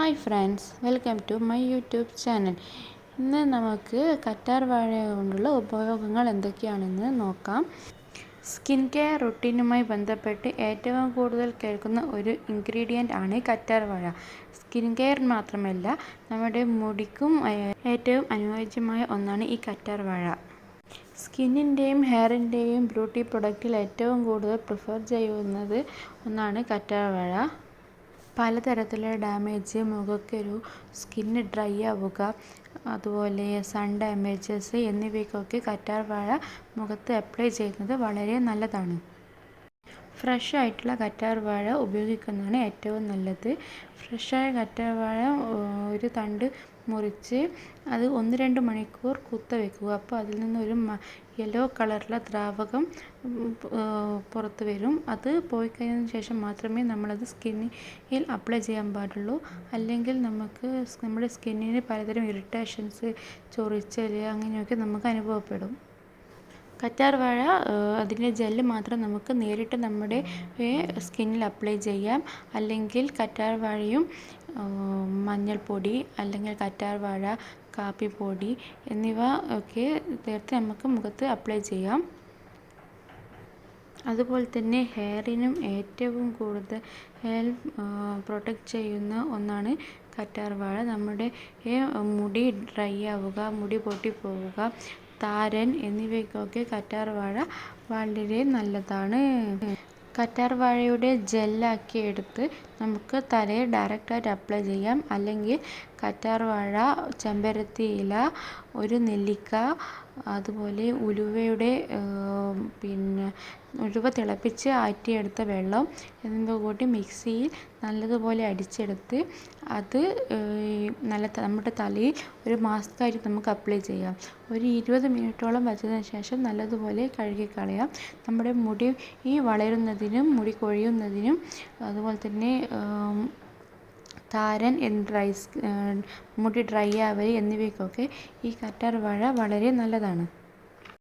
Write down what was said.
Hi friends, welcome to my YouTube channel. ഇന്ന് നമുക്ക് കറ്റാർ വാഴ കൊണ്ടുള്ള ഉപയോഗങ്ങൾ എന്തൊക്കെയാണെന്ന് നോക്കാം. സ്കിൻ കെയർ റുട്ടീനുമായി ബന്ധപ്പെട്ട് ഏറ്റവും കൂടുതൽ കേൾക്കുന്ന ഒരു ഇൻഗ്രീഡിയൻ്റ് ആണ് കറ്റാർ വാഴ. സ്കിൻ കെയർ മാത്രമല്ല, നമ്മുടെ മുടിക്കും ഏറ്റവും അനുയോജ്യമായ ഒന്നാണ് ഈ കറ്റാർ വാഴ. സ്കിന്നിൻ്റെയും ഹെയറിൻ്റെയും ബ്യൂട്ടി പ്രൊഡക്റ്റിൽ ഏറ്റവും കൂടുതൽ പ്രിഫർ ചെയ്യുന്നത് ഒന്നാണ് കറ്റാർ വാഴ. പലതരത്തിലുള്ള ഡാമേജ്, മുഖക്കുരു, സ്കിന്ന് ഡ്രൈ ആവുക, അതുപോലെ സൺ ഡാമേജസ് എന്നിവയ്ക്കൊക്കെ കറ്റാർ വാഴ മുഖത്ത് അപ്ലൈ ചെയ്യുന്നത് വളരെ നല്ലതാണ്. ഫ്രഷ് ആയിട്ടുള്ള കറ്റാർ വാഴ ഉപയോഗിക്കുന്നതാണ് ഏറ്റവും നല്ലത്. ഫ്രഷായ കറ്റാർ വാഴ ഒരു തണ്ട് മുറിച്ച് അത് 1-2 മണിക്കൂർ കുത്ത വയ്ക്കുക. അപ്പോൾ അതിൽ നിന്നൊരു യെല്ലോ കളറിലുള്ള ദ്രാവകം പുറത്ത് വരും. അത് പോയി കഴിഞ്ഞതിന് ശേഷം മാത്രമേ നമ്മളത് സ്കിന്നിൽ അപ്ലൈ ചെയ്യാൻ പാടുള്ളൂ. അല്ലെങ്കിൽ നമ്മുടെ സ്കിന്നിന് പലതരം ഇറിറ്റേഷൻസ്, ചൊറിച്ചൽ അങ്ങനെയൊക്കെ നമുക്ക് അനുഭവപ്പെടും. കറ്റാർ വാഴ അതിൻ്റെ ജെല്ല് മാത്രം നമുക്ക് നേരിട്ട് നമ്മുടെ സ്കിന്നിൽ അപ്ലൈ ചെയ്യാം. അല്ലെങ്കിൽ കറ്റാർ വാഴയും മഞ്ഞൾപ്പൊടി അല്ലെങ്കിൽ കറ്റാർ വാഴ കാപ്പിപ്പൊടി എന്നിവ ഒക്കെ ചേർത്ത് നമുക്ക് മുഖത്ത് അപ്ലൈ ചെയ്യാം. അതുപോലെ തന്നെ ഹെയറിനും ഏറ്റവും കൂടുതൽ പ്രൊട്ടക്റ്റ് ചെയ്യുന്ന ഒന്നാണ് കറ്റാർ വാഴ. നമ്മുടെ മുടി ഡ്രൈ ആവുക, മുടി പൊട്ടിപ്പോവുക, താരൻ എന്നിവയ്ക്കൊക്കെ കറ്റാർ വാഴ വളരെ നല്ലതാണ്. കറ്റാർ വാഴയുടെ ജെല്ലാക്കി എടുത്ത് നമുക്ക് തലയിൽ ഡയറക്റ്റായിട്ട് അപ്ലൈ ചെയ്യാം. അല്ലെങ്കിൽ കറ്റാർ വാഴ, ചെമ്പരത്തി ഇല, ഒരു നെല്ലിക്ക, അതുപോലെ ഉലുവയുടെ ഉലുവ തിളപ്പിച്ച് ആറ്റിയെടുത്ത വെള്ളം എന്നിവ കൂട്ടി മിക്സിയിൽ നല്ലതുപോലെ അടിച്ചെടുത്ത് അത് നമ്മുടെ തലയിൽ ഒരു മാസ്കായിട്ട് നമുക്ക് അപ്ലൈ ചെയ്യാം. ഒരു 20 മിനിറ്റോളം വച്ചതിന് ശേഷം നല്ലതുപോലെ കഴുകിക്കളയാം. നമ്മുടെ മുടി വളരുന്നതിനും മുടി കൊഴിയുന്നതിനും അതുപോലെ തന്നെ താരൻ, മുടി ഡ്രൈ ആവൽ എന്നിവയ്ക്കൊക്കെ ഈ കറ്റാർ വാഴ വളരെ നല്ലതാണ്.